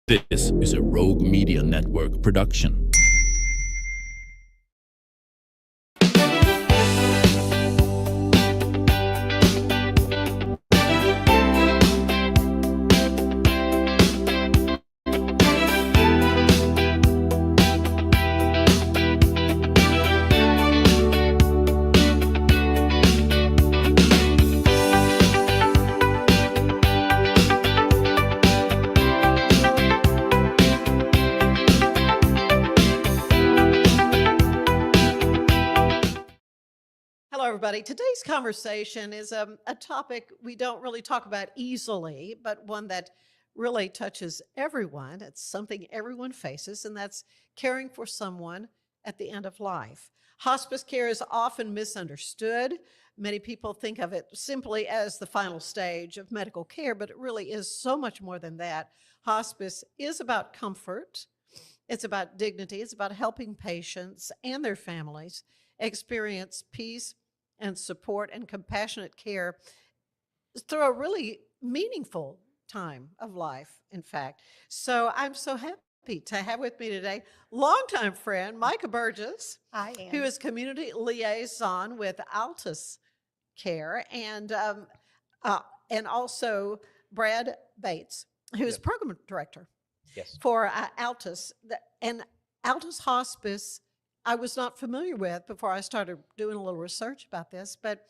This is a Rogue Media Network production. Hello, everybody. Today's conversation is a topic we don't really talk about easily, but one that really touches everyone. It's something everyone faces, and that's caring for someone at the end of life. Hospice care is often misunderstood. Many people think of it simply as the final stage of medical care, but it really is so much more than that. Hospice is about comfort, it's about dignity, it's about helping patients and their families experience peace and support and compassionate care through a really meaningful time of life, in fact. So I'm so happy to have with me today longtime friend Micah Burgess, Hi, who Ann. is community liaison with Altus Care, and also Brad Bates, who is Yes. program director Yes. for Altus. And Altus Hospice, I was not familiar with before I started doing a little research about this, but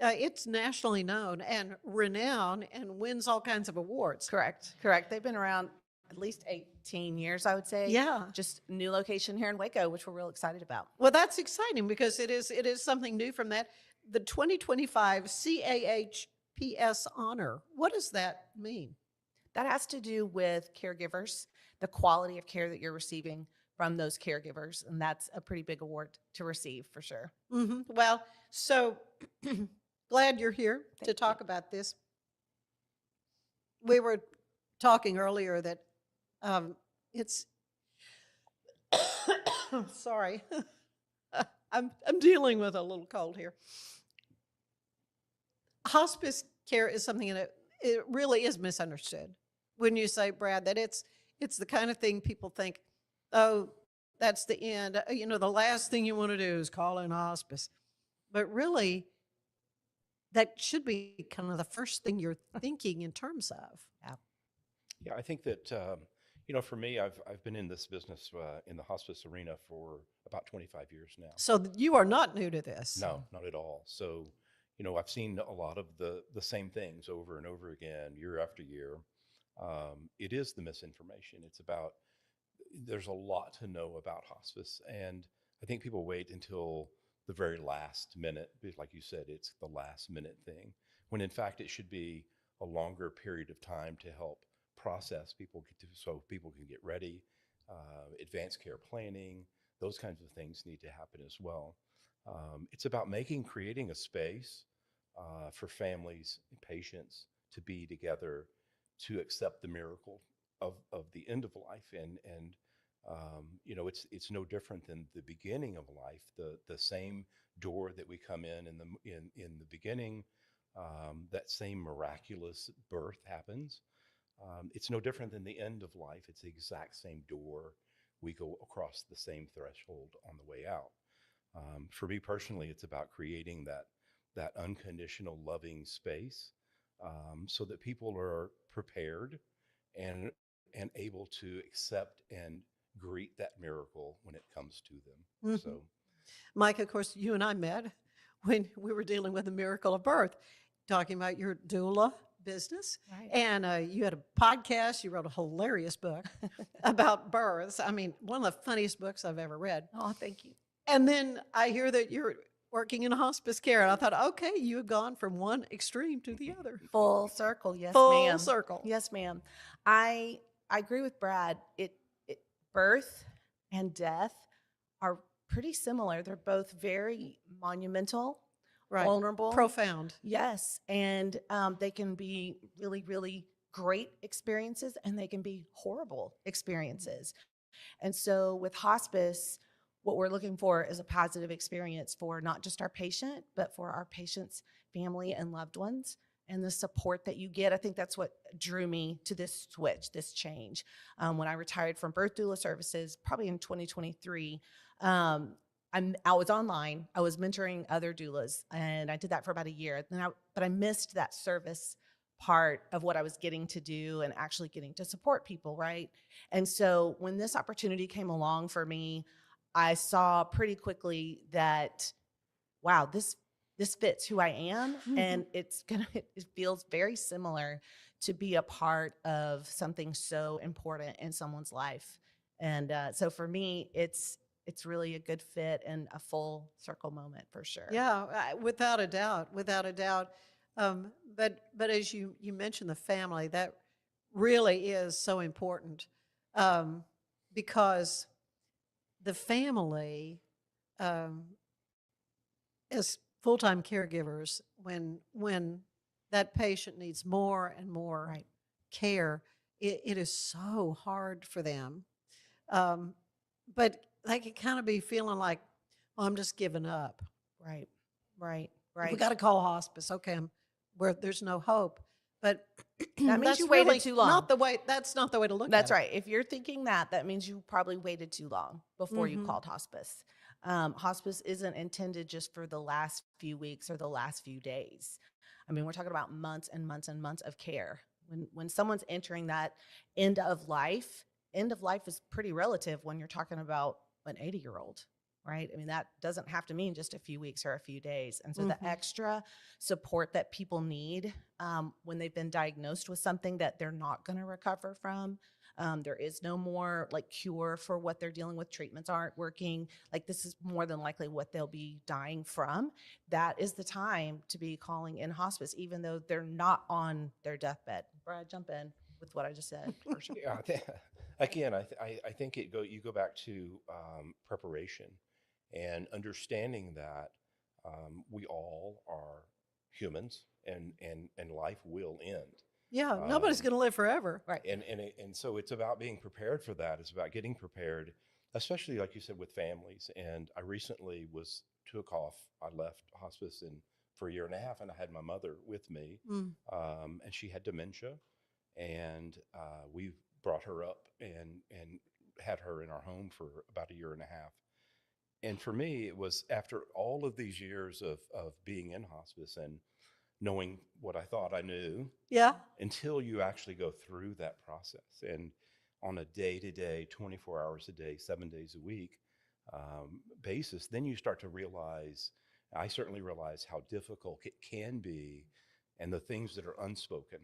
it's nationally known and renowned and wins all kinds of awards. Correct. They've been around at least 18 years, I would say. Yeah. Just new location here in Waco, which we're real excited about. Well, that's exciting because it is something new from that. The 2025 CAHPS honor. What does that mean? That has to do with caregivers, the quality of care that you're receiving from those caregivers. And that's a pretty big award to receive for sure. Mm-hmm. Well, so glad you're here to Thank talk you. about this. We were talking earlier that it's sorry. I'm dealing with a little cold here. Hospice care is something that it really is misunderstood. When you say, Brad, that it's the kind of thing people think, oh, that's the end. The last thing you want to do is call in hospice. But really, that should be kind of the first thing you're thinking in terms of. Yeah, I think that for me, I've been in this business in the hospice arena for about 25 years now. So you are not new to this. No, not at all. So, I've seen a lot of the same things over and over again, year after year. It is the misinformation. There's a lot to know about hospice, and I think people wait until the very last minute, because like you said, it's the last minute thing, when in fact it should be a longer period of time to help process so people can get ready. Advanced care planning, those kinds of things need to happen as well. It's about creating a space for families and patients to be together, to accept the miracle of the end of life, and it's no different than the beginning of life. The same door that we come in the beginning, that same miraculous birth happens. It's no different than the end of life. It's the exact same door. We go across the same threshold on the way out. For me personally, it's about creating that unconditional loving space, so that people are prepared and able to accept and greet that miracle when it comes to them. Mhm. So, Mike, of course, you and I met when we were dealing with the miracle of birth, talking about your doula business. Right. And you had a podcast. You wrote a hilarious book about births. I mean, one of the funniest books I've ever read. Oh, thank you. And then I hear that you're working in hospice care. And I thought, okay, you had gone from one extreme to the other. Full circle. Yes, Full ma'am. circle. Yes, ma'am. I agree with Brad. Birth and death are pretty similar. They're both very monumental, Right. vulnerable. Profound. Yes, and they can be really, really great experiences, and they can be horrible experiences. And so with hospice, what we're looking for is a positive experience for not just our patient, but for our patient's family and loved ones. and the support that you get. I think that's what drew me to this switch, this change. When I retired from birth doula services, probably in 2023, I was online. I was mentoring other doulas, and I did that for about a year. But I missed that service part of what I was getting to do and actually getting to support people, right? And so when this opportunity came along for me, I saw pretty quickly that, wow, this fits who I am, and it feels very similar to be a part of something so important in someone's life. And so for me, it's really a good fit and a full circle moment for sure. Yeah, without a doubt, without a doubt. But as you mentioned the family, that really is so important, because the family, um, as full-time caregivers, when that patient needs more and more Right. care, it is so hard for them. Um, but they can kind of be feeling like, well, I'm just giving up. Right. Right. We Right. got to call hospice. Okay, where there's no hope. But That means that's you waited really too long. Not the way. That's not the way to look That's at right. If you're thinking that means you probably waited too long before you called hospice. Hospice isn't intended just for the last few weeks or the last few days. I mean, we're talking about months and months and months of care. When someone's entering that end of life is pretty relative when you're talking about an 80-year-old, right? I mean, that doesn't have to mean just a few weeks or a few days. And so the extra support that people need when they've been diagnosed with something that they're not going to recover from, there is no more like cure for what they're dealing with. Treatments aren't working. Like, this is more than likely what they'll be dying from. That is the time to be calling in hospice, even though they're not on their deathbed. Brad, jump in with what I just said. For sure. Yeah, again, I think you go back to preparation and understanding that we all are humans, and life will end. Yeah, nobody's going to live forever. Right. And so it's about being prepared for that. It's about getting prepared, especially like you said with families. And I recently took off. I left hospice for a year and a half, and I had my mother with me, and she had dementia, and we brought her up and had her in our home for about a year and a half. And for me, it was after all of these years of being in hospice and knowing what I thought I knew, Yeah. until you actually go through that process. And on a day-to-day, 24 hours a day, 7 days a week basis, then you start to realize, I certainly realize how difficult it can be, and the things that are unspoken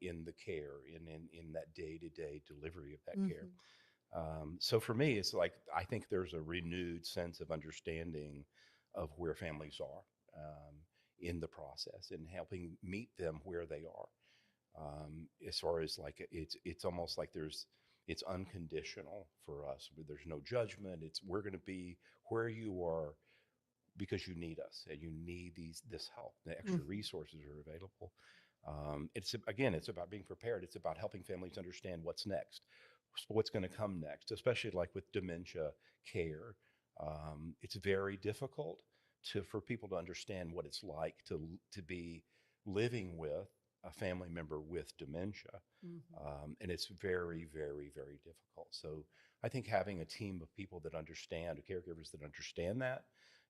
in the care, in that day-to-day delivery of that care. So for me, it's like, I think there's a renewed sense of understanding of where families are in the process, and helping meet them where they are. As far as like, it's almost like it's unconditional for us. There's no judgment. We're going to be where you are because you need us, and you need this help. The extra resources are available. It's about being prepared. It's about helping families understand what's next, what's going to come next, especially like with dementia care. It's very difficult for people to understand what it's like to be living with a family member with dementia. And it's very, very, very difficult. So I think having a team of people that understand, caregivers that understand that,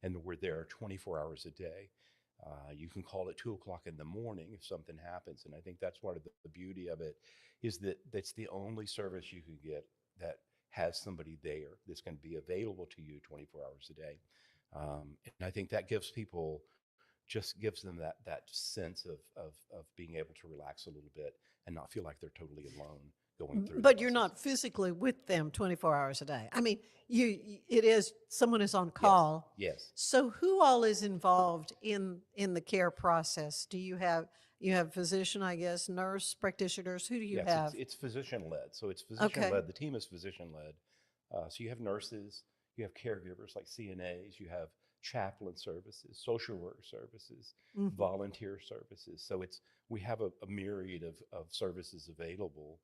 and we're there 24 hours a day. You can call at 2:00 in the morning if something happens. And I think that's one of the beauty of it, is that that's the only service you can get that has somebody there that's going to be available to you 24 hours a day. And I think that gives them that sense of being able to relax a little bit and not feel like they're totally alone going through. But you're not physically with them 24 hours a day. I mean, someone is on call. Yes. So who all is involved in the care process? Do you have physician, I guess, nurse practitioners? Who do you have? It's physician led. So it's physician led. Okay. The team is physician led. So you have nurses, you have caregivers like CNAs, you have chaplain services, social work services, volunteer services. So we have a myriad of services available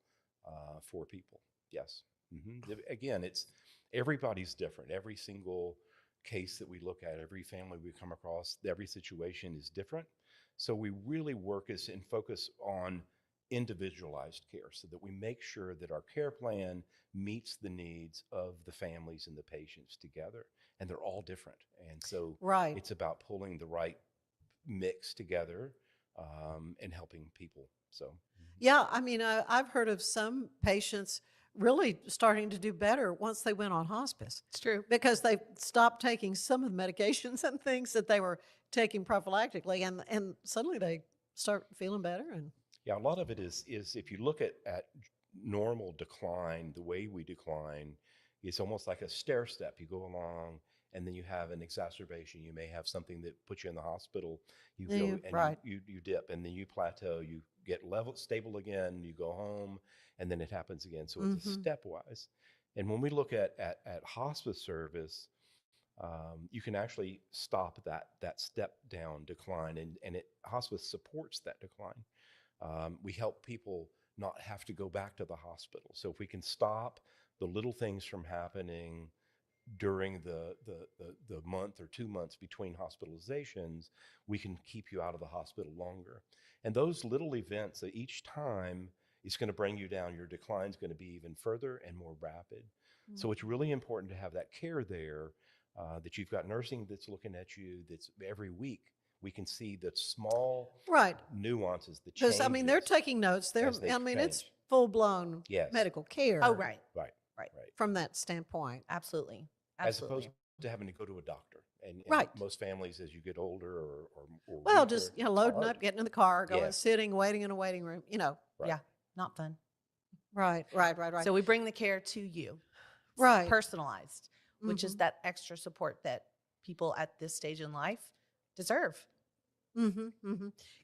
for people. Yes. Again, everybody's different. Every single case that we look at, every family we come across, every situation is different. So we really work and focus on individualized care so that we make sure that our care plan meets the needs of the families and the patients together. And they're all different. And so Right. it's about pulling the right mix together and helping people. So, Yeah, I mean, I've heard of some patients really starting to do better once they went on hospice It's true. because they stopped taking some of the medications and things that they were taking prophylactically, and suddenly they start feeling better. And yeah, a lot of it is if you look at normal decline, the way we decline, it's almost like a stair step. You go along, and then you have an exacerbation. You may have something that puts you in the hospital. You go and right. you dip, and then you plateau. You get stable again. You go home, and then it happens again. So it's a stepwise. And when we look at hospice service, you can actually stop that step down decline, and hospice supports that decline. We help people not have to go back to the hospital. So if we can stop the little things from happening during the month or 2 months between hospitalizations, we can keep you out of the hospital longer. And those little events, each time, is going to bring you down. Your decline is going to be even further and more rapid. So it's really important to have that care there, that you've got nursing that's looking at you, that's every week. We can see the small nuances, the changes. Because, I mean, they're taking notes. It's full-blown medical care. Oh, right. From that standpoint. Absolutely. As opposed to having to go to a doctor. And most families, as you get older or well, weaker, just loading hard. up, getting in the car, going, sitting, waiting in a waiting room, Yeah, not fun. Right. So we bring the care to you. Right. Personalized, which is that extra support that people at this stage in life deserve.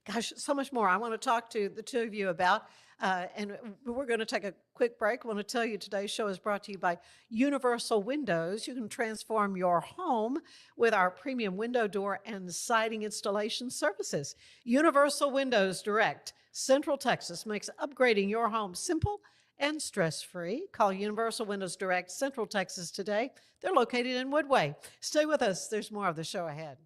Gosh, so much more I want to talk to the two of you about. And we're going to take a quick break. I want to tell you today's show is brought to you by Universal Windows. You can transform your home with our premium window, door, and siding installation services. Universal Windows Direct, Central Texas, makes upgrading your home simple and stress-free. Call Universal Windows Direct, Central Texas today. They're located in Woodway. Stay with us. There's more of the show ahead.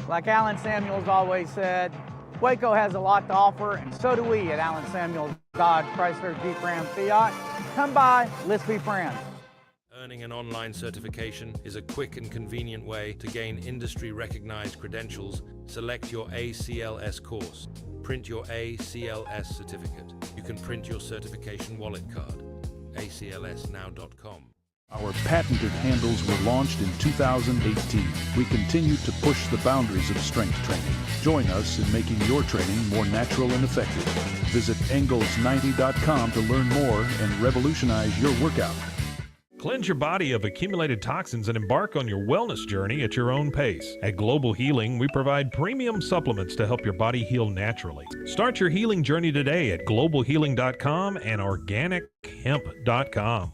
Like Alan Samuels always said, Waco has a lot to offer, and so do we at Alan Samuels Dodge Chrysler Jeep Ram Fiat. Come by, let's be friends. Earning an online certification is a quick and convenient way to gain industry-recognized credentials. Select your ACLS course. Print your ACLS certificate. You can print your certification wallet card. aclsnow.com. Our patented handles were launched in 2018. We continue to push the boundaries of strength training. Join us in making your training more natural and effective. Visit Engels90.com to learn more and revolutionize your workout. Cleanse your body of accumulated toxins and embark on your wellness journey at your own pace. At Global Healing, we provide premium supplements to help your body heal naturally. Start your healing journey today at globalhealing.com and organichemp.com.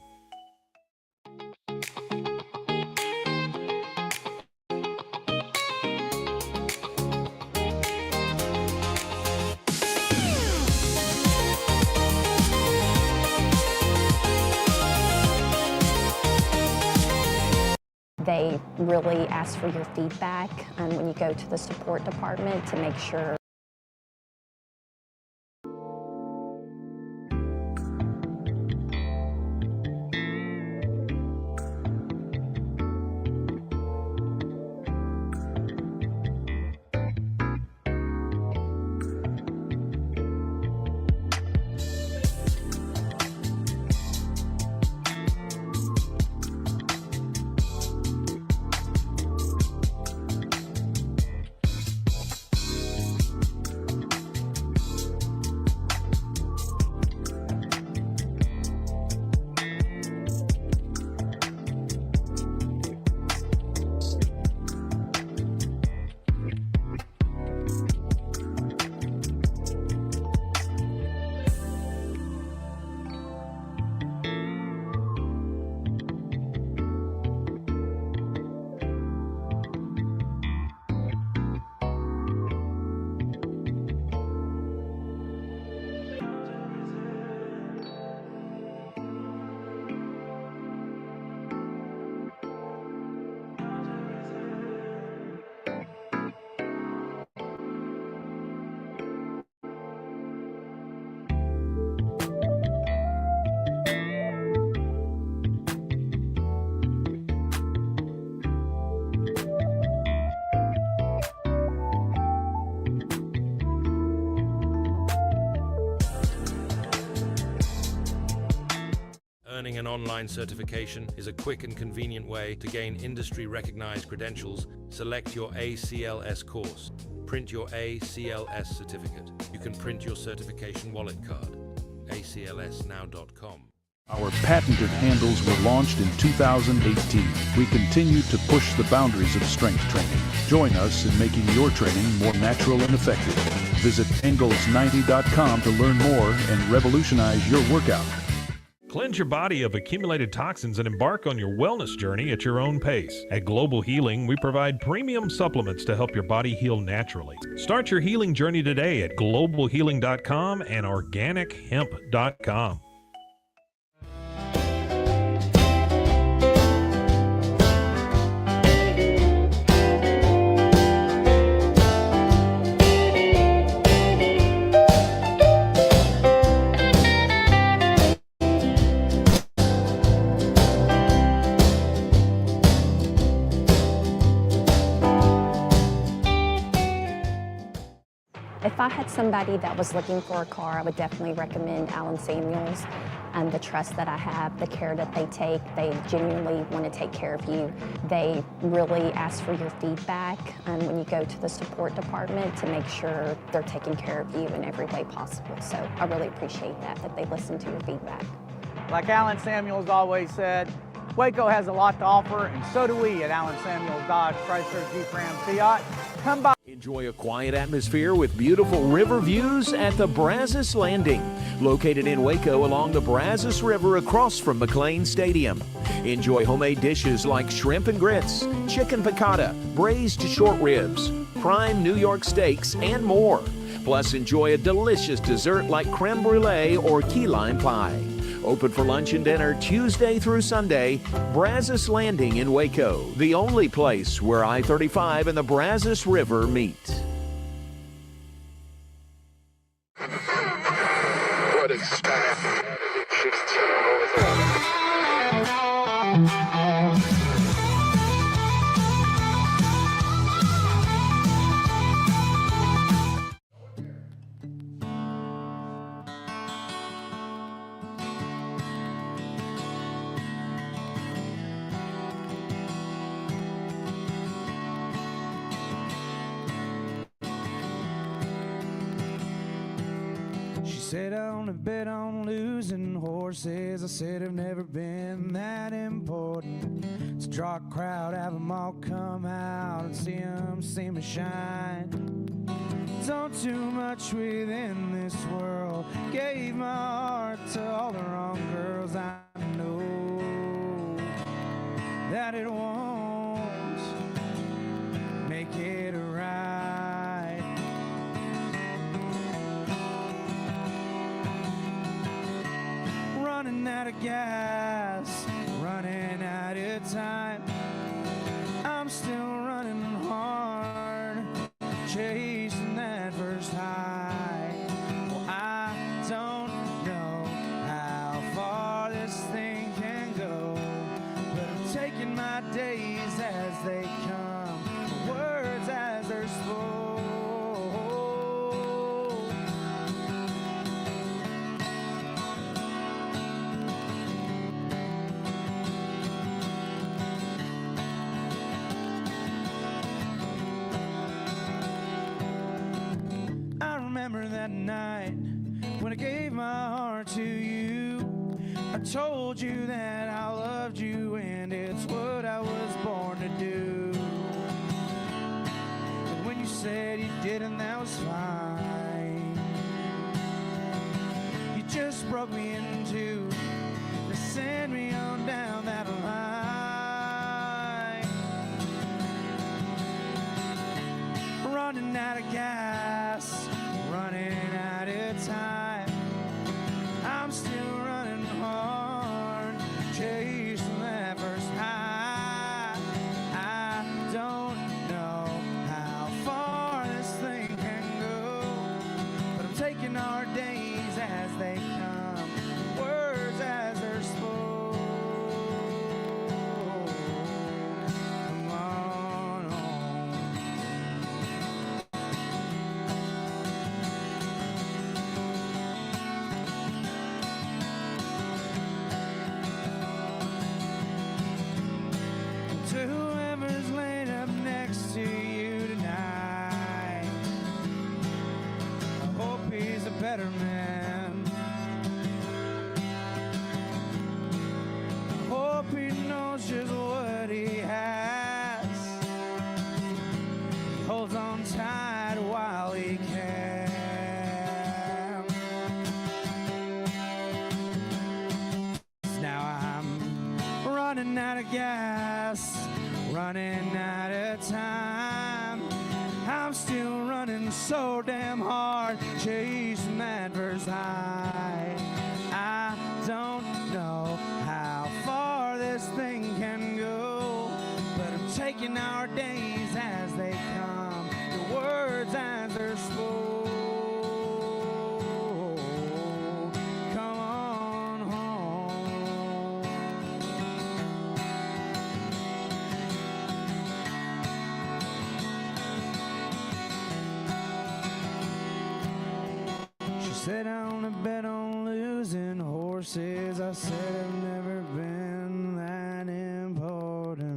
They really ask for your feedback when you go to the support department to make sure. an online certification is a quick and convenient way to gain industry-recognized credentials. Select your ACLS course. Print your ACLS certificate. You can print your certification wallet card. aclsnow.com. Our patented handles were launched in 2018. We continue to push the boundaries of strength training. Join us in making your training more natural and effective. Visit Engels90.com to learn more and revolutionize your workout. Cleanse your body of accumulated toxins and embark on your wellness journey at your own pace. At Global Healing, we provide premium supplements to help your body heal naturally. Start your healing journey today at globalhealing.com and organichemp.com. If I had somebody that was looking for a car, I would definitely recommend Allen Samuels. The trust that I have, the care that they take, they genuinely want to take care of you. They really ask for your feedback when you go to the support department to make sure they're taking care of you in every way possible. So I really appreciate that they listen to your feedback. Like Allen Samuels always said, Waco has a lot to offer, and so do we at Allen Samuels Dodge Chrysler Jeep Ram Fiat. Come by. Enjoy a quiet atmosphere with beautiful river views at the Brazos Landing, located in Waco along the Brazos River across from McLean Stadium. Enjoy homemade dishes like shrimp and grits, chicken piccata, braised short ribs, prime New York steaks, and more. Plus, enjoy a delicious dessert like creme brulee or key lime pie. Open for lunch and dinner Tuesday through Sunday. Brazos Landing in Waco, the only place where I-35 and the Brazos River meet. What is that? Said I only bet on losing horses. I said I've never been that important. To draw a crowd, have them all come out and see me shine. Don't too much within this world. Gave my heart to all the wrong girls. I know that it won't make it right. Running out of gas, running out of time. I'm still running hard, chasing that first high. Well, I don't know how far this thing can go, but I'm taking my days as they come, words as they're spoken. Remember that night when I gave my heart to you. I told you that I loved you and it's what I was born to do. And when you said you didn't, that was fine. You just broke me in two to send me on down that line. Running out of gas, running out of time. I'm still running hard, to whoever's laid up next to you tonight. I hope he's a better man. I hope he knows just what he has. He holds on tight while he can. Now I'm running out of gas, running out of time. I'm still running so damn hard, chasing that first high. I don't know how far this thing can go, but I'm taking our days as they come, the words as they're spoken. Come on home. She said, I wanna bet on losing horses. I said, I've never been that important.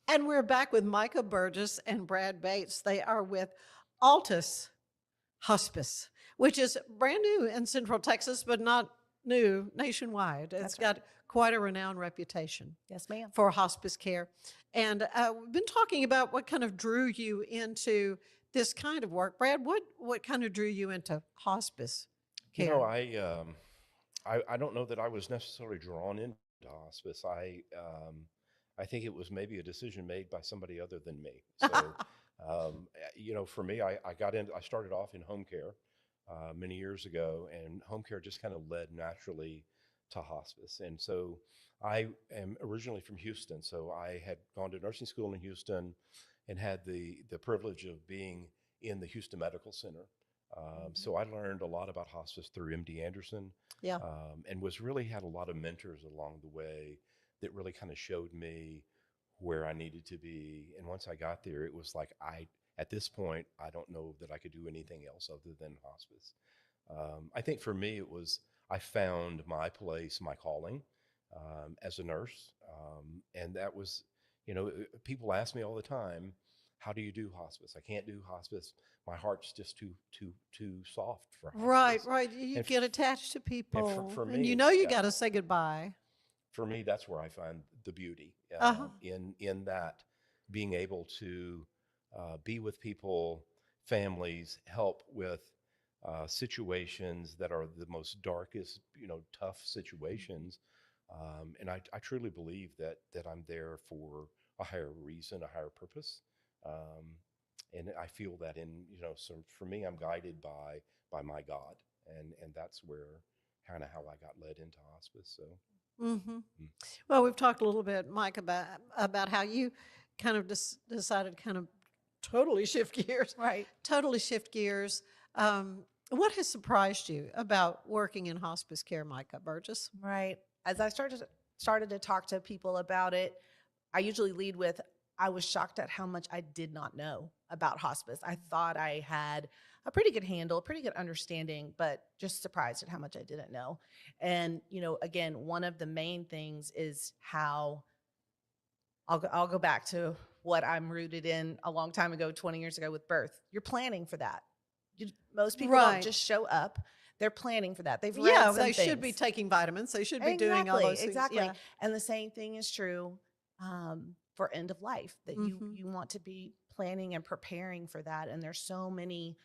And we're back with Micah Burgess and Brad Bates. They are with Altus Hospice, which is brand new in Central Texas, but not new nationwide. It's got quite a renowned reputation. Yes, ma'am. For hospice care. And we've been talking about what kind of drew you into this kind of work. Brad, what kind of drew you into hospice care? You know, I don't know that I was necessarily drawn into hospice. I think it was maybe a decision made by somebody other than me. So, you know, for me, I started off in home care many years ago, and home care just kind of led naturally to hospice. And so I am originally from Houston, so I had gone to nursing school in Houston and had the privilege of being in the Houston Medical Center. So I learned a lot about hospice through MD Anderson, and had a lot of mentors along the way that really kind of showed me where I needed to be. And once I got there, it was like, at this point, I don't know that I could do anything else other than hospice. I think for me, I found my place, my calling as a nurse. And that was, you know, people ask me all the time, how do you do hospice? I can't do hospice. My heart's just too soft for hospice. Right. You get attached to people. And for me, and you know you got to say goodbye. For me, that's where I find the beauty in that, being able to be with people, families, help with situations that are the most darkest, you know, tough situations. And I truly believe that I'm there for a higher reason, a higher purpose. And I feel that so for me, I'm guided by my God, and that's where kind of how I got led into hospice. So. Mm-hmm. Well, we've talked a little bit, Mike, about how you kind of decided kind of totally shift gears. Right. Totally shift gears. What has surprised you about working in hospice care, Micah Burgess? Right. As I started to talk to people about it, I usually lead with, I was shocked at how much I did not know about hospice. I thought I had a pretty good handle, a pretty good understanding, but just surprised at how much I didn't know. And, you know, again, one of the main things is how I'll go back to what I'm rooted in a long time ago, 20 years ago with birth. You're planning for that. Most people don't just show up. They're planning for that. They've read some they things. should be taking vitamins. They should be doing all those things. Exactly. Yeah. And the same thing is true for end of life, that you want to be planning and preparing for that. And there's so many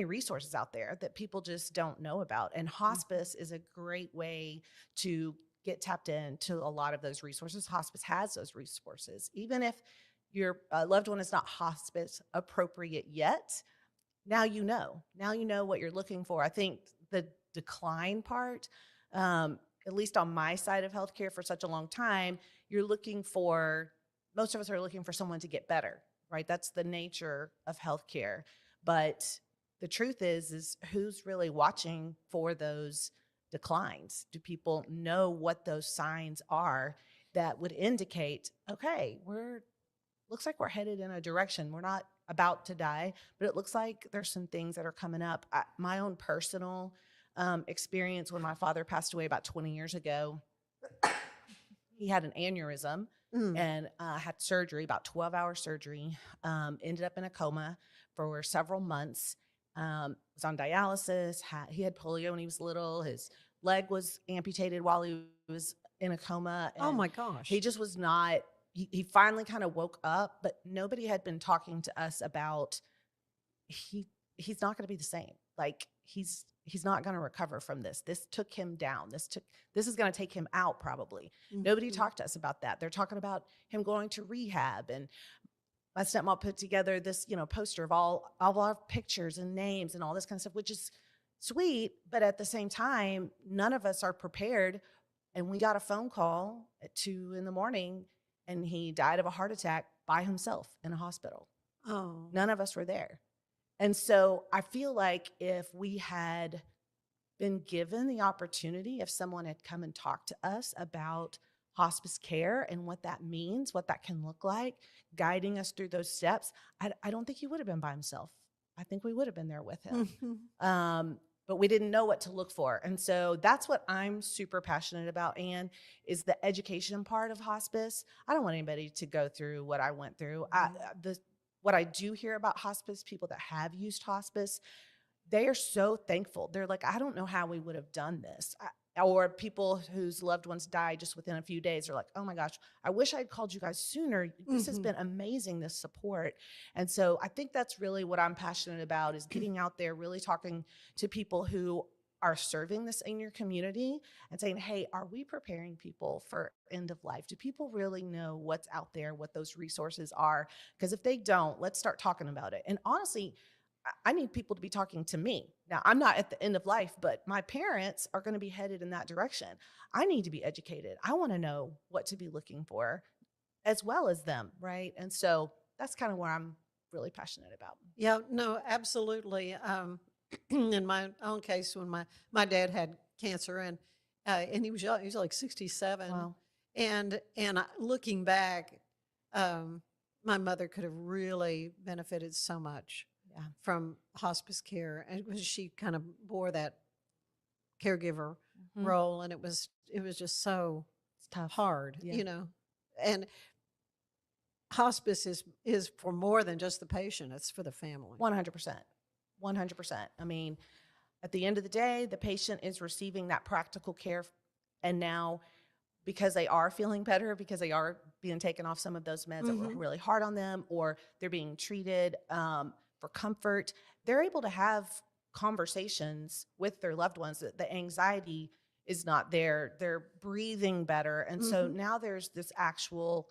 resources out there that people just don't know about. And hospice is a great way to get tapped into a lot of those resources. Hospice has those resources. Even if your loved one is not hospice appropriate yet, now you know what you're looking for. I think the decline part, at least on my side of healthcare for such a long time, most of us are looking for someone to get better, right? That's the nature of healthcare. But the truth is who's really watching for those declines? Do people know what those signs are that would indicate, okay, looks like we're headed in a direction. We're not about to die, but it looks like there's some things that are coming up. My own personal experience, when my father passed away about 20 years ago, he had an aneurysm and had surgery, about 12-hour surgery, ended up in a coma for several months, was on dialysis, he had polio when he was little, his leg was amputated while he was in a coma. Oh my gosh. He just was not, he finally kind of woke up, but nobody had been talking to us about he's not going to be the same. Like he's not going to recover from this. This took him down. This is going to take him out probably. Nobody talked to us about that. They're talking about him going to rehab. And my stepmom put together this, poster of all our pictures and names and all this kind of stuff, which is sweet. But at the same time, none of us are prepared. And we got a phone call at 2 a.m. and he died of a heart attack by himself in a hospital. Oh. None of us were there. And so I feel like if we had been given the opportunity, if someone had come and talked to us about hospice care and what that means, what that can look like, guiding us through those steps, I don't think he would have been by himself. I think we would have been there with him. But we didn't know what to look for. And so that's what I'm super passionate about, Anne, is the education part of hospice. I don't want anybody to go through what I went through. What I do hear about hospice, people that have used hospice, they are so thankful. They're like, I don't know how we would have done this. Or people whose loved ones died just within a few days are like, oh my gosh, I wish I'd called you guys sooner. This has been amazing, this support. And so I think that's really what I'm passionate about, is getting out there, really talking to people who are serving this in your community and saying, hey, are we preparing people for end of life? Do people really know what's out there, what those resources are? Because if they don't, let's start talking about it. And honestly, I need people to be talking to me. Now, I'm not at the end of life, but my parents are going to be headed in that direction. I need to be educated. I want to know what to be looking for as well as them, right? And so that's kind of where I'm really passionate about. Yeah, no, absolutely. In my own case, when my dad had cancer and he was young, he was like 67. Wow. And looking back, my mother could have really benefited so much from hospice care, and she kind of bore that caregiver role, and it was just so tough, hard, And hospice is for more than just the patient; it's for the family. 100%. I mean, at the end of the day, the patient is receiving that practical care, and now because they are feeling better, because they are being taken off some of those meds that were really hard on them, or they're being treated for comfort, they're able to have conversations with their loved ones. The anxiety is not there. They're breathing better. And so now there's this actual,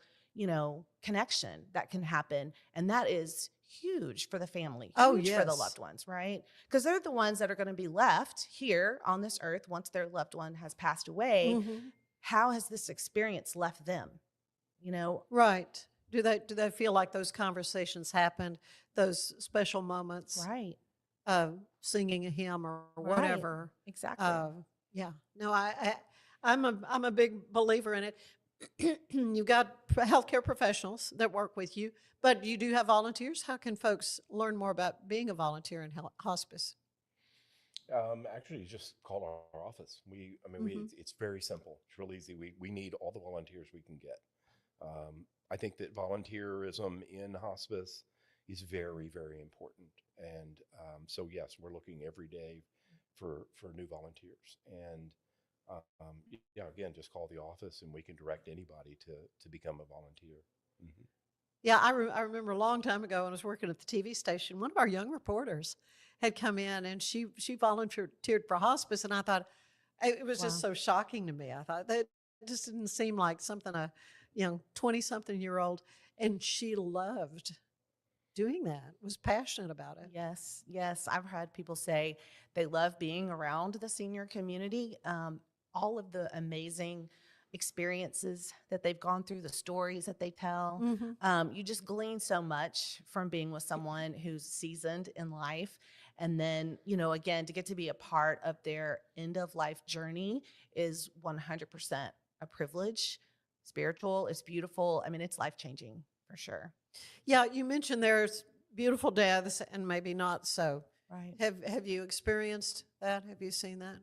connection that can happen. And that is huge for the family, huge for the loved ones, right? Because they're the ones that are going to be left here on this earth once their loved one has passed away. How has this experience left them? Right. Do they feel like those conversations happened, those special moments, right? Singing a hymn or whatever. Right. Exactly. Yeah. No, I'm a big believer in it. You've got healthcare professionals that work with you, but you do have volunteers. How can folks learn more about being a volunteer in hospice? Actually, just call our office. It's very simple. It's real easy. We need all the volunteers we can get. I think that volunteerism in hospice is very, very important. And so, yes, we're looking every day for new volunteers. And Yeah, again, just call the office and we can direct anybody to become a volunteer. Mhm. Yeah, I remember a long time ago when I was working at the TV station, one of our young reporters had come in and she volunteered for hospice, and I thought it was just Wow. so shocking to me. I thought that just didn't seem like something a 20-something-year-old, and she loved doing that, was passionate about it. Yes, yes. I've had people say they love being around the senior community. All of the amazing experiences that they've gone through, the stories that they tell. Mhm. You just glean so much from being with someone who's seasoned in life. And then, again, to get to be a part of their end of life journey is 100% a privilege. Spiritual, it's beautiful. I mean, it's life changing for sure. Yeah, you mentioned there's beautiful deaths and maybe not so. Right. Have you experienced that? Have you seen that?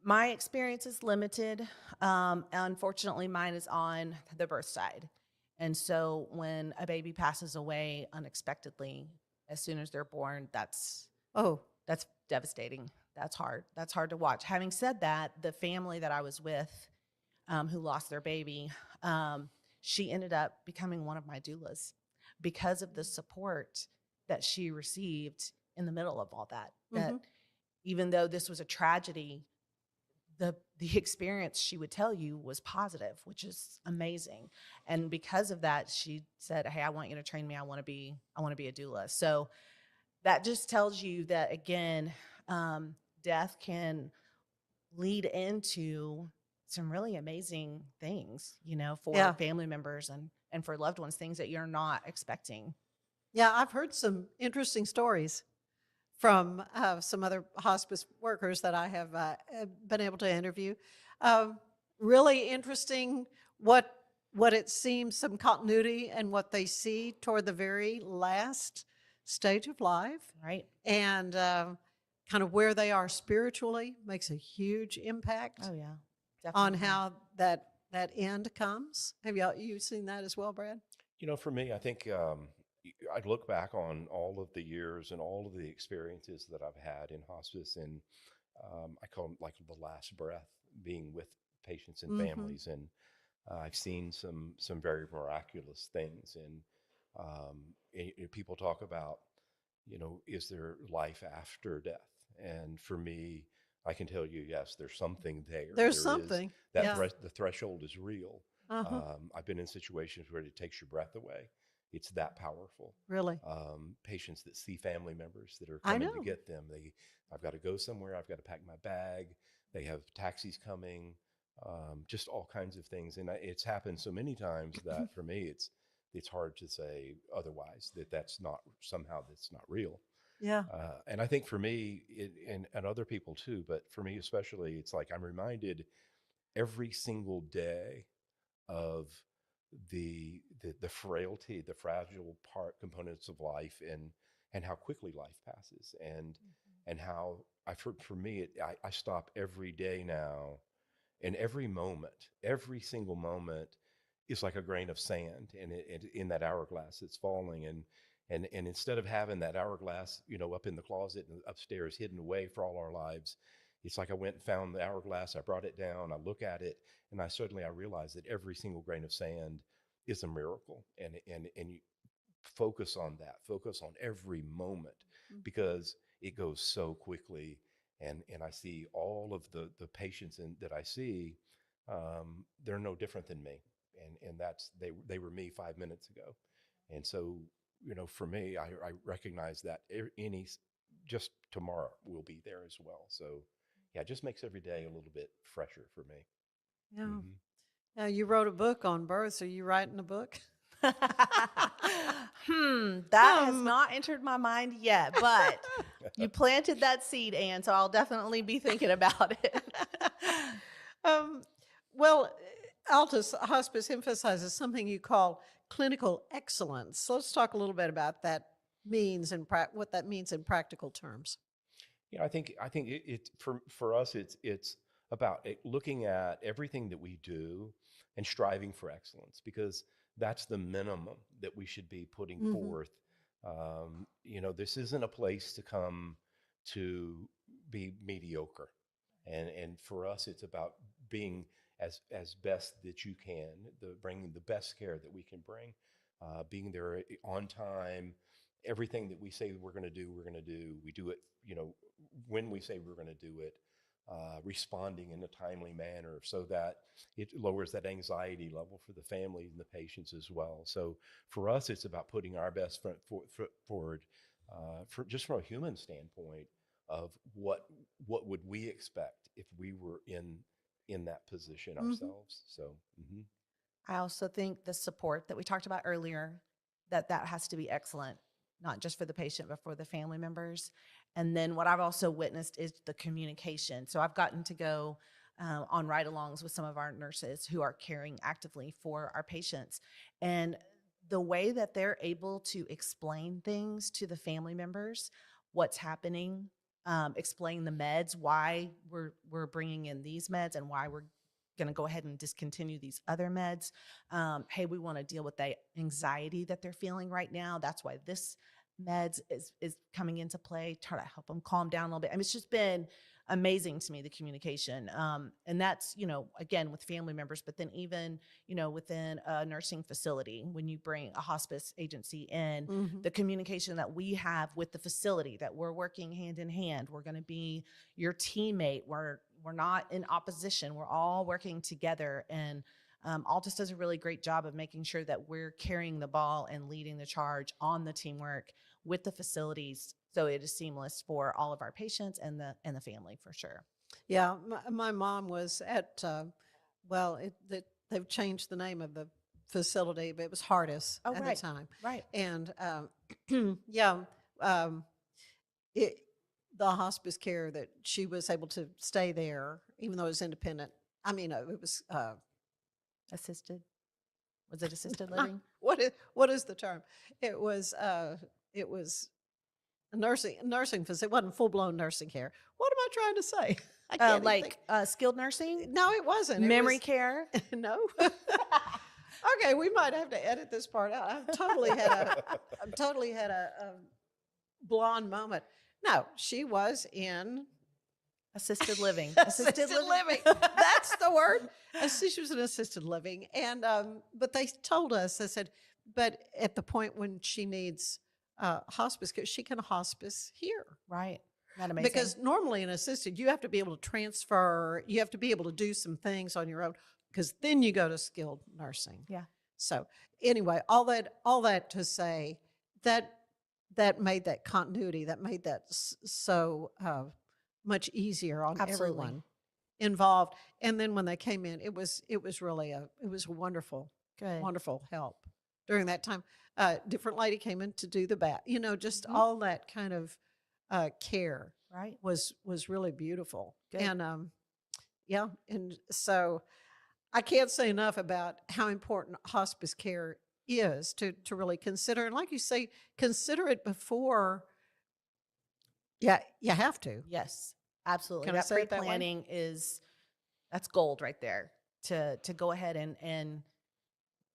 My experience is limited. Unfortunately, mine is on the birth side. And so when a baby passes away unexpectedly, as soon as they're born, that's Oh, devastating. That's hard. That's hard to watch. Having said that, the family that I was with, who lost their baby, she ended up becoming one of my doulas because of the support that she received in the middle of all that. That even though this was a tragedy, the experience she would tell you was positive, which is amazing. And because of that, she said, "Hey, I want you to train me. I want to be a doula." So that just tells you that, again, death can lead into some really amazing things, for yeah. family members and for loved ones, things that you're not expecting. Yeah, I've heard some interesting stories from some other hospice workers that I have been able to interview. Um, really interesting what it seems, some continuity and what they see toward the very last stage of life, Right. and kind of where they are spiritually makes a huge impact Oh yeah. on Definitely. how that end comes. Have you seen that as well, Brad? For me, I think I'd look back on all of the years and all of the experiences that I've had in hospice, and I call them like the last breath, being with patients and Mm-hmm. families, and I've seen some very miraculous things, and people talk about, is there life after death? And for me, I can tell you, yes, there's something there. There's There is something. that Yeah. the threshold is real. Uh-huh. I've been in situations where it takes your breath away. It's that powerful. Really. Patients that see family members that are I coming to know. get them. I've got to go somewhere. I've got to pack my bag. They have taxis coming. Just all kinds of things, and it's happened so many times that for me, it's hard to say otherwise that's not real. Yeah. And I think for me, and other people too, but for me especially, it's like I'm reminded every single day of the frailty, the fragile components of life, and how quickly life passes, and how for me, I stop every day now, and every single moment is like a grain of sand, and in that hourglass it's falling, and instead of having that hourglass, up in the closet and upstairs hidden away for all our lives, it's like I went and found the hourglass, I brought it down, I look at it, and I realize that every single grain of sand is a miracle, and you focus on that, focus on every moment, because it goes so quickly, and I see all of the patients that I see, they're no different than me, and that's they were me 5 minutes ago, and so for me, I recognize that just tomorrow will be there as well. So yeah, it just makes every day a little bit fresher for me. Yeah. Mhm. Now, you wrote a book on births. Are you writing a book? That has not entered my mind yet, but you planted that seed, Ann, so I'll definitely be thinking about it. um, well, Altus Hospice emphasizes something you call clinical excellence. So let's talk a little bit about that means and what that means in practical terms. I think it for us, it's about looking at everything that we do and striving for excellence, because that's the minimum that we should be putting Mm-hmm. forth. This isn't a place to come to be mediocre. And for us, it's about being as best that you can, bringing the best care that we can bring, being there on time. Everything that we say we're going to do, we're going to do. We do it, when we say we're going to do it, responding in a timely manner so that it lowers that anxiety level for the families and the patients as well. So for us, it's about putting our best foot forward, for just from a human standpoint of what would we expect if we were in that position ourselves. So I also think the support that we talked about earlier, that has to be excellent, not just for the patient, but for the family members. And then what I've also witnessed is the communication. So I've gotten to go on ride-alongs with some of our nurses who are caring actively for our patients. And the way that they're able to explain things to the family members, what's happening, explain the meds, why we're bringing in these meds and why we're going to go ahead and discontinue these other meds. Hey, we want to deal with the anxiety that they're feeling right now. That's why this meds is coming into play. Try to help them calm down a little bit. I mean, it's just been amazing to me, the communication. And that's, again, with family members, but then even, within a nursing facility, when you bring a hospice agency in, the communication that we have with the facility, that we're working hand in hand, we're going to be your teammate. We're not in opposition. We're all working together. And Altus does a really great job of making sure that we're carrying the ball and leading the charge on the teamwork with the facilities, so it is seamless for all of our patients and the family, for sure. Yeah, my mom was at they've changed the name of the facility, but it was Hardis at the time, right? And the hospice care that she was able to stay there, even though it was independent. I mean, it was assisted. Was it assisted living? What is the term? It was a nursing facility. It wasn't full-blown nursing care. What am I trying to say? I can't like skilled nursing? No, it wasn't. Memory care? No. Okay, we might have to edit this part out. I've totally had a blonde moment. No, she was in assisted living. Assisted living. That's the word. She was in assisted living. And but they told us, they said, but at the point when she needs hospice care, she can hospice here. Right. Not amazing. Because normally in assisted, you have to be able to transfer, you have to be able to do some things on your own, because then you go to skilled nursing. Yeah. So anyway, all that to say that made that continuity, that made that so much easier on everyone involved. And then when they came in, it was really a wonderful, wonderful help during that time. Different lady came in to do the bath, just all that kind of care, right, was really beautiful. Good. And and so I can't say enough about how important hospice care is to really consider. And like you say, consider it before. Yeah, you have to. Yes, absolutely. Can I say it that way? Pre-planning that's gold right there, to go ahead and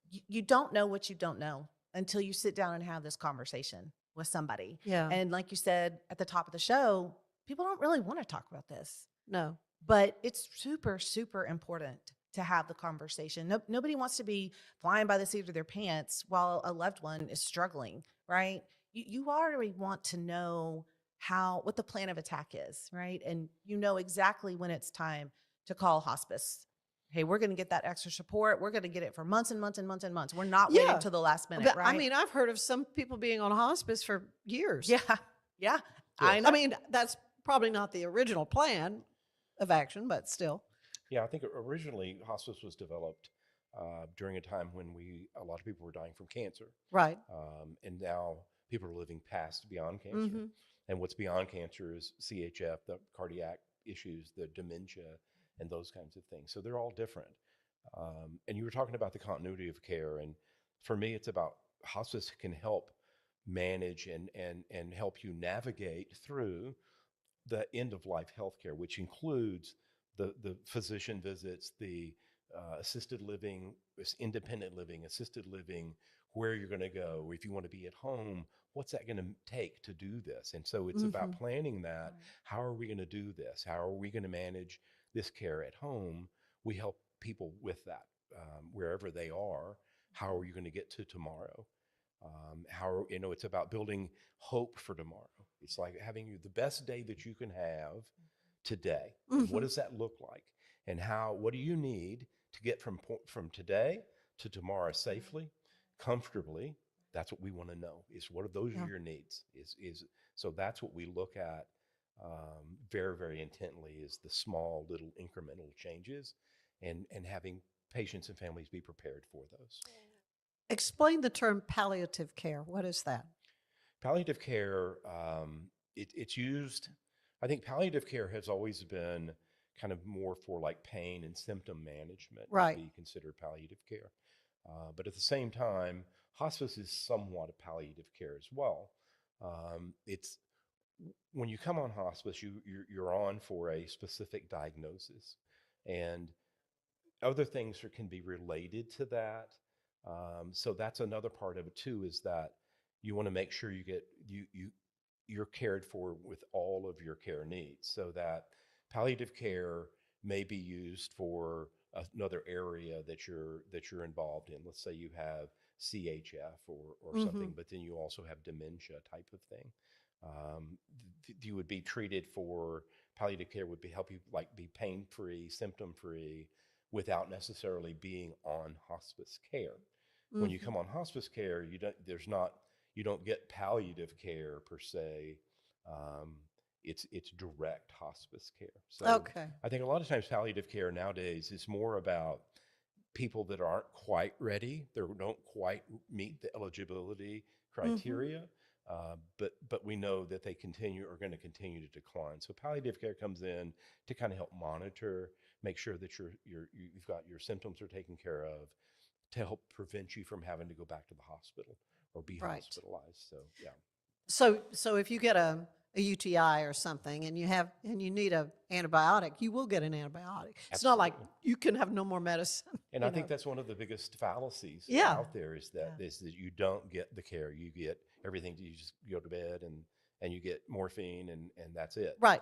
you don't know what you don't know until you sit down and have this conversation with somebody. Yeah. And like you said at the top of the show, people don't really want to talk about this. No. But it's super, super important to have the conversation. Nobody wants to be flying by the seat of their pants while a loved one is struggling, right? You already want to know what the plan of attack is, right? And you know exactly when it's time to call hospice. Hey, we're going to get that extra support. We're going to get it for months and months and months and months. We're not waiting till the last minute, but, right? I mean, I've heard of some people being on hospice for years. Yeah. I know. I mean, that's probably not the original plan of action, but still. Yeah, I think originally hospice was developed during a time when a lot of people were dying from cancer. Right. And now people are living beyond cancer. And what's beyond cancer is CHF, the cardiac issues, the dementia, and those kinds of things. So they're all different. And you were talking about the continuity of care. And for me, it's about hospice can help manage and help you navigate through the end of life healthcare, which includes the physician visits, the assisted living, independent living, assisted living, where you're going to go. If you want to be at home, what's that going to take to do this? And so it's about planning that. How are we going to do this? How are we going to manage this care at home? We help people with that wherever they are. How are you going to get to tomorrow? It's about building hope for tomorrow. It's like having the best day that you can have today. And what does that look like? And what do you need to get from today to tomorrow safely, comfortably? That's what we want to know, is what are those are your needs? So that's what we look at very, very intently, is the small little incremental changes, and having patients and families be prepared for those. Explain the term palliative care. What is that? Palliative care, it's used, I think palliative care has always been kind of more for like pain and symptom management, Right. would be considered palliative care. But at the same time, hospice is somewhat a palliative care as well. It's when you come on hospice, you're on for a specific diagnosis, and other things can be related to that. So that's another part of it too, is that you want to make sure you're cared for with all of your care needs, so that palliative care may be used for another area that you're involved in. Let's say you have CHF or something, but then you also have dementia type of thing. You would be treated for palliative care would help you be pain-free, symptom-free, without necessarily being on hospice care. When you come on hospice care, you don't get palliative care per se. It's direct hospice care. So Okay. I think a lot of times palliative care nowadays is more about people that aren't quite ready, they don't quite meet the eligibility criteria, but we know that they are going to continue to decline. So palliative care comes in to kind of help monitor, make sure that you've got your symptoms are taken care of, to help prevent you from having to go back to the hospital or be Right. hospitalized. So yeah. So if you get a UTI or something and you need an antibiotic, you will get an antibiotic. It's not like you can have no more medicine. And I think that's one of the biggest fallacies out there, is that you don't get the care. You get everything. You just go to bed and you get morphine and that's it. Right.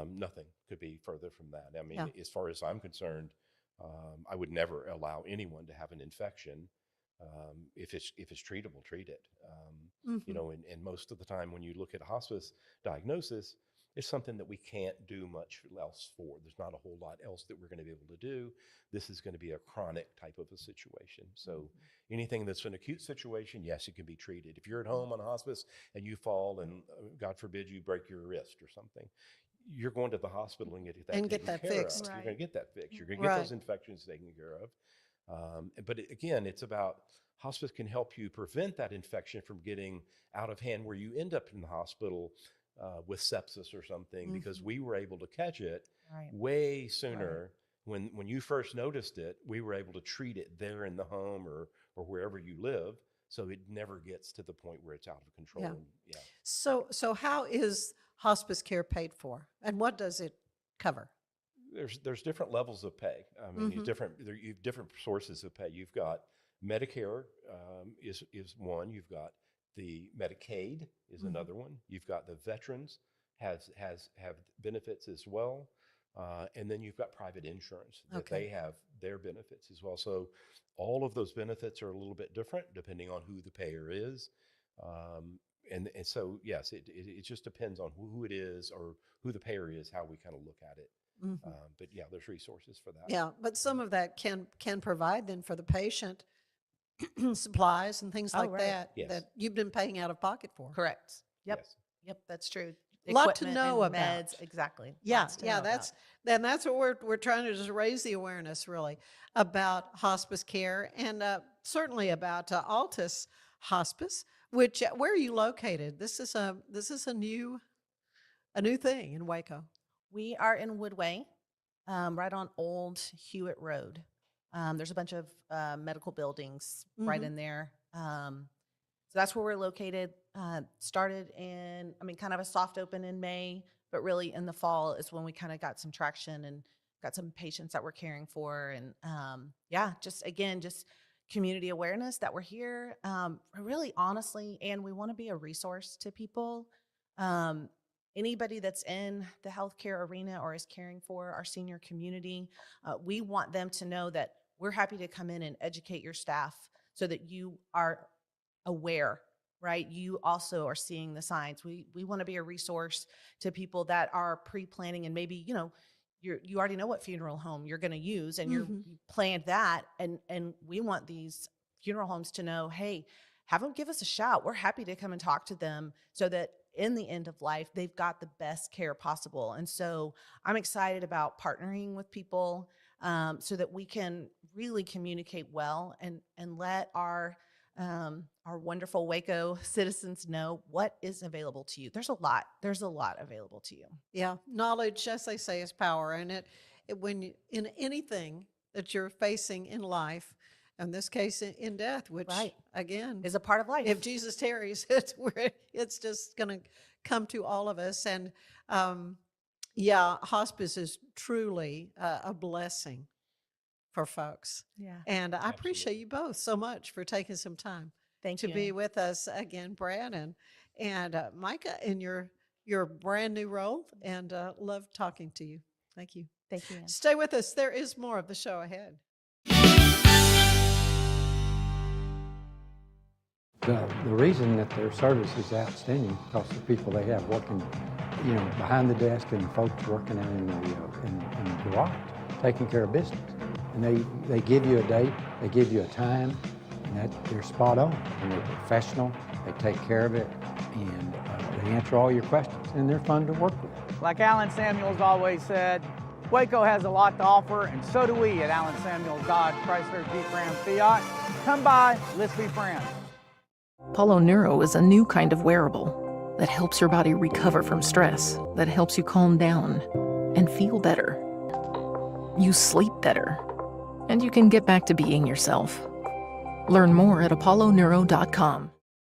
Nothing could be further from that. I mean, as far as I'm concerned, I would never allow anyone to have an infection. If it's treatable, treat it. And most of the time when you look at hospice diagnosis, it's something that we can't do much else for. There's not a whole lot else that we're going to be able to do. This is going to be a chronic type of a situation. So anything that's an acute situation, yes, it can be treated. If you're at home on hospice and you fall and God forbid you break your wrist or something, you're going to the hospital and get that fixed. You're going to get that fixed. You're going to get those infections taken care of. But again, it's about hospice can help you prevent that infection from getting out of hand, where you end up in the hospital with sepsis or something, because we were able to catch it way sooner. When you first noticed it, we were able to treat it there in the home or wherever you live, so it never gets to the point where it's out of control. So how is hospice care paid for, and what does it cover? There's different levels of pay. I mean, you have different sources of pay. You've got Medicare is one. You've got the Medicaid is another one. You've got the veterans have benefits as well, and then you've got private insurance that they have their benefits as well. So all of those benefits are a little bit different depending on who the payer is. And so yes, it just depends on who it is or who the payer is, how we kind of look at it. But yeah, there's resources for that. Yeah, but some of that can provide then for the patient supplies and things like that that you've been paying out of pocket for. Correct. Yep. Yes. Yep, that's true. A lot to Equipment know and about. meds, exactly. Yeah, Lots to know about. that's what we're trying to just raise the awareness really about hospice care, and certainly about Altus Hospice, which where are you located? This is a new thing in Waco. We are in Woodway, right on Old Hewitt Road. There's a bunch of medical buildings right in there. So that's where we're located. Started in, kind of a soft open in May, but really in the fall is when we kind of got some traction and got some patients that we're caring for. And yeah, just community awareness that we're here. Really, honestly, and we want to be a resource to people. Anybody that's in the healthcare arena or is caring for our senior community, we want them to know that we're happy to come in and educate your staff so that you are aware, right? You also are seeing the signs. We want to be a resource to people that are pre-planning, and maybe, you already know what funeral home you're going to use, and you planned that. And we want these funeral homes to know, hey, have them give us a shout. We're happy to come and talk to them so that in the end of life, they've got the best care possible. And so I'm excited about partnering with people so that we can really communicate well and let our wonderful Waco citizens know what is available to you. There's a lot available to you. Yeah. Knowledge, as they say, is power. And in anything that you're facing in life, in this case in death, which again is a part of life. If Jesus tarries, it's just going to come to all of us. And hospice is truly a blessing for folks. Yeah. And I appreciate you both so much for taking some time to be with us again, Brad and Micah, in your brand new role, and love talking to you. Thank you. Thank you, Ann. Stay with us. There is more of the show ahead. The reason that their service is outstanding because the people they have working, behind the desk, and the folks working out in the garage, taking care of business. And they give you a date, they give you a time, and that they're spot on. And they're professional, they take care of it, and they answer all your questions, and they're fun to work with. Like Alan Samuels always said, Waco has a lot to offer, and so do we at Alan Samuels Dodge Chrysler Jeep Ram Fiat. Come by, let's be friends. Apollo Neuro is a new kind of wearable that helps your body recover from stress, that helps you calm down and feel better. You sleep better, and you can get back to being yourself. Learn more at apolloneuro.com.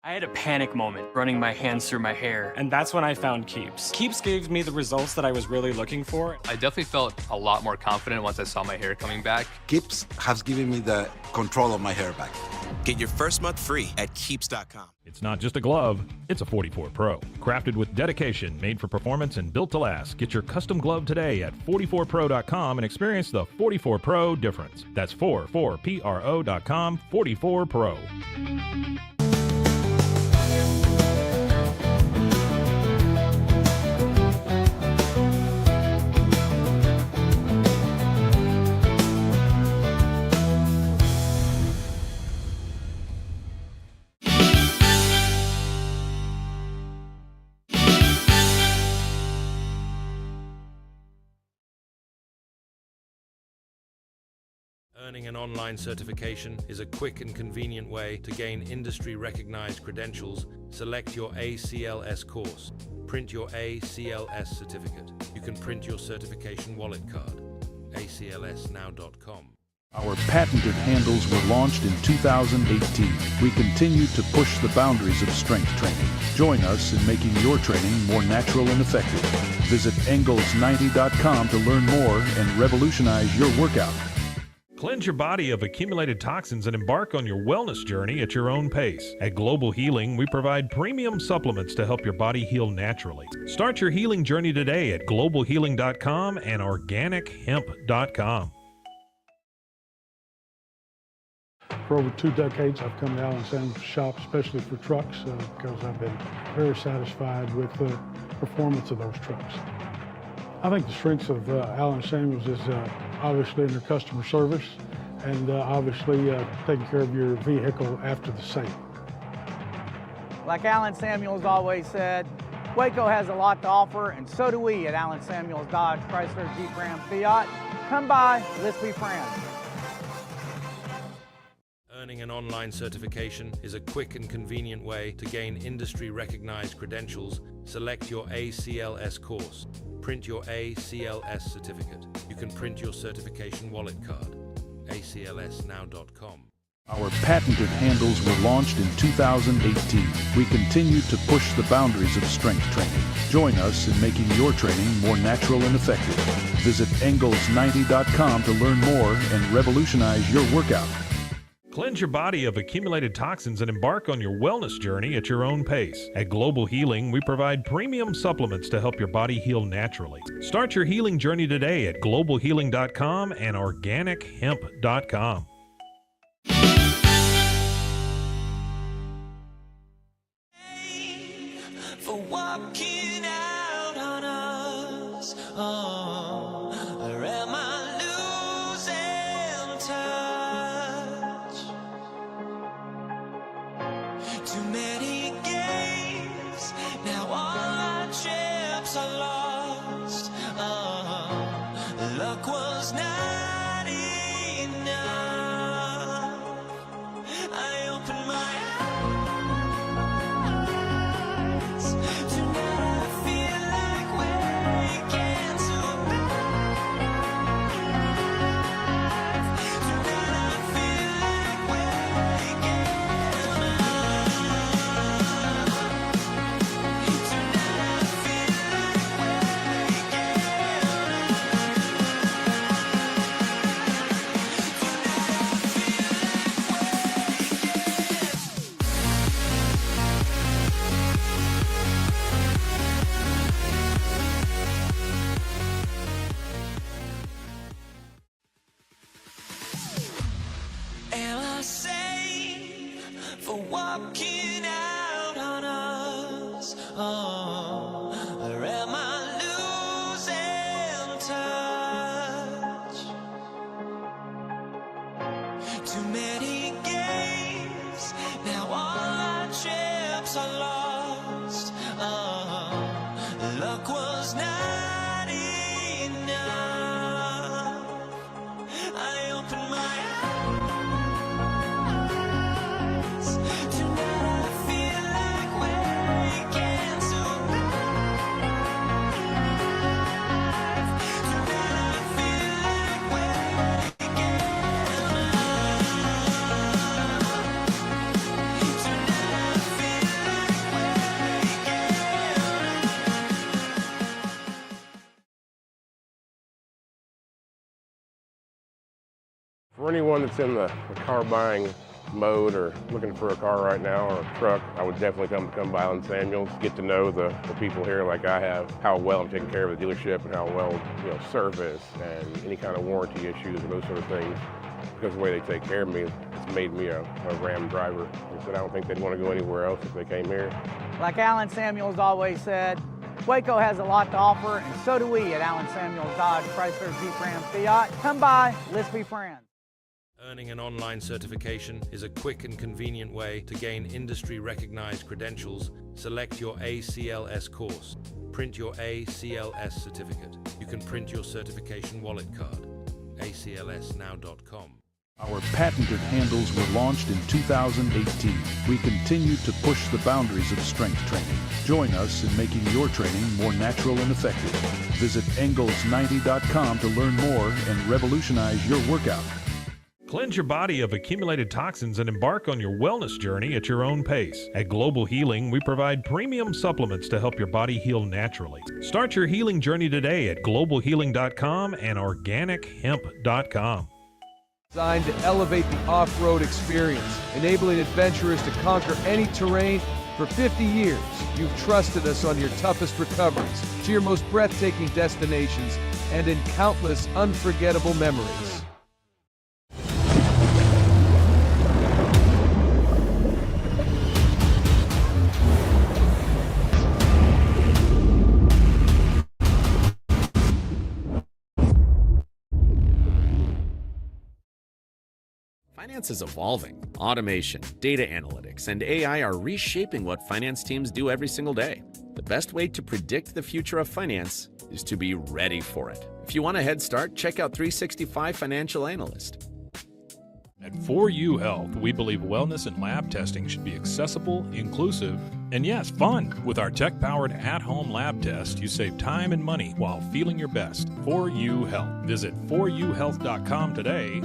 I had a panic moment running my hands through my hair, and that's when I found Keeps. Keeps gave me the results that I was really looking for. I definitely felt a lot more confident once I saw my hair coming back. Keeps has given me the control of my hair back. Get your first month free at Keeps.com. It's not just a glove, it's a 44 Pro. Crafted with dedication, made for performance, and built to last. Get your custom glove today at 44pro.com and experience the 44 Pro difference. That's 44pro.com, 44 Pro. Earning an online certification is a quick and convenient way to gain industry-recognized credentials. Select your ACLS course. Print your ACLS certificate. You can print your certification wallet card. aclsnow.com. Our patented handles were launched in 2018. We continue to push the boundaries of strength training. Join us in making your training more natural and effective. Visit Engels90.com to learn more and revolutionize your workout. Cleanse your body of accumulated toxins and embark on your wellness journey at your own pace. At Global Healing, we provide premium supplements to help your body heal naturally. Start your healing journey today at globalhealing.com and organichemp.com. For over 2 decades, I've come to Allen Samuels shop, especially for trucks, because I've been very satisfied with the performance of those trucks. I think the strengths of Allen Samuels is obviously in their customer service and obviously taking care of your vehicle after the sale. Like Alan Samuels always said, Waco has a lot to offer, and so do we at Alan Samuels Dodge Chrysler Jeep Ram Fiat. Come by, let's be friends. Earning an online certification is a quick and convenient way to gain industry-recognized credentials. Select your ACLS course. Print your ACLS certificate. You can print your certification wallet card. aclsnow.com. Our patented handles were launched in 2018. We continue to push the boundaries of strength training. Join us in making your training more natural and effective. Visit Engels90.com to learn more and revolutionize your workout. Cleanse your body of accumulated toxins and embark on your wellness journey at your own pace. At Global Healing, we provide premium supplements to help your body heal naturally. Start your healing journey today at globalhealing.com and organichemp.com. For walking out on us, or am I losing touch? Too many games, now all our chips are lost. Luck was not enough. I opened my walking out on us, or am I losing touch? Too many games, now all our chips are lost. Luck was not enough. I opened my For anyone that's in the car buying mode or looking for a car right now or a truck, I would definitely come by Allen Samuels, get to know the people here like I have, how well I'm taking care of the dealership and how well, service and any kind of warranty issues and those sort of things. Because of the way they take care of me, it's made me a Ram driver. They said I don't think they'd want to go anywhere else if they came here. Like Allen Samuels always said, Waco has a lot to offer, and so do we at Allen Samuels Dodge Chrysler Jeep Ram Fiat. Come by, let's be friends. Earning an online certification is a quick and convenient way to gain industry-recognized credentials. Select your ACLS course. Print your ACLS certificate. You can print your certification wallet card. aclsnow.com. Our patented handles were launched in 2018. We continue to push the boundaries of strength training. Join us in making your training more natural and effective. Visit Engels90.com to learn more and revolutionize your workout. Cleanse your body of accumulated toxins and embark on your wellness journey at your own pace. At Global Healing, we provide premium supplements to help your body heal naturally. Start your healing journey today at globalhealing.com and organichemp.com. Designed to elevate the off-road experience, enabling adventurers to conquer any terrain. For 50 years, you've trusted us on your toughest recoveries, to your most breathtaking destinations, and in countless unforgettable memories. Finance is evolving. Automation, data analytics, and AI are reshaping what finance teams do every single day. The best way to predict the future of finance is to be ready for it. If you want a head start, check out 365 Financial Analyst. At 4U Health, we believe wellness and lab testing should be accessible, inclusive, and yes, fun. With our tech-powered at-home lab test, you save time and money while feeling your best. 4U Health. Visit 4uhealth.com today.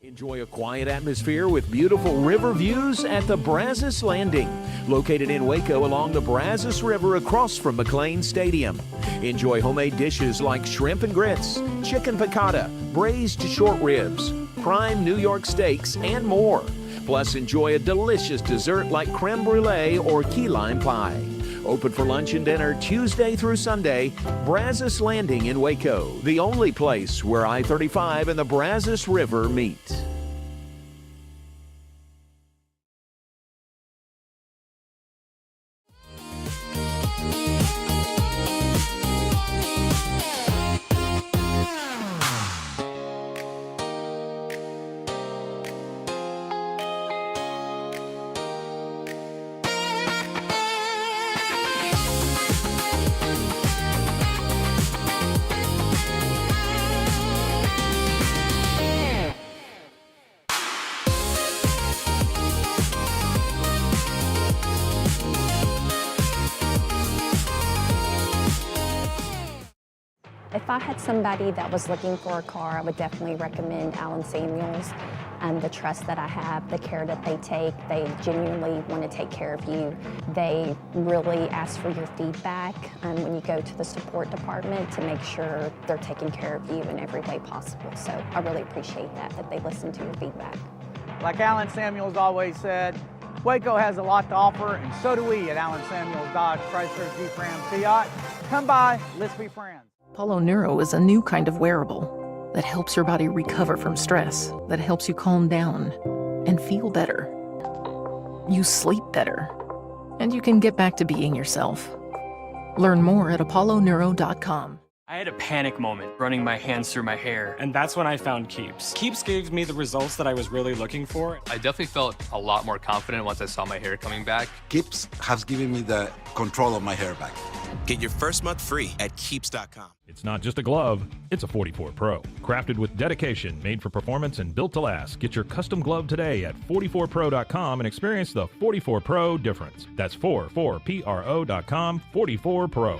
In Enjoy a quiet atmosphere with beautiful river views at the Brazos Landing, located in Waco along the Brazos River across from McLean Stadium. Enjoy homemade dishes like shrimp and grits, chicken piccata, braised short ribs, prime New York steaks, and more. Plus, enjoy a delicious dessert like creme brulee or key lime pie. Open for lunch and dinner Tuesday through Sunday. Brazos Landing in Waco, the only place where I-35 and the Brazos River meet. If I had somebody that was looking for a car, I would definitely recommend Allen Samuels. The trust that I have, the care that they take, they genuinely want to take care of you. They really ask for your feedback when you go to the support department to make sure they're taking care of you in every way possible. So I really appreciate that they listen to your feedback. Like Allen Samuels always said, Waco has a lot to offer, and so do we at Allen Samuels Dodge Chrysler Jeep Ram Fiat. Come by, let's be friends. Apollo Neuro is a new kind of wearable that helps your body recover from stress, that helps you calm down and feel better. You sleep better, and you can get back to being yourself. Learn more at apolloneuro.com. I had a panic moment running my hands through my hair, and that's when I found Keeps. Keeps gave me the results that I was really looking for. I definitely felt a lot more confident once I saw my hair coming back. Keeps has given me the control of my hair back. Get your first month free at Keeps.com. It's not just a glove, it's a 44 Pro. Crafted with dedication, made for performance, and built to last. Get your custom glove today at 44pro.com and experience the 44 Pro difference. That's 44pro.com, 44 Pro.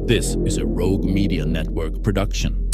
This is a Rogue Media Network production.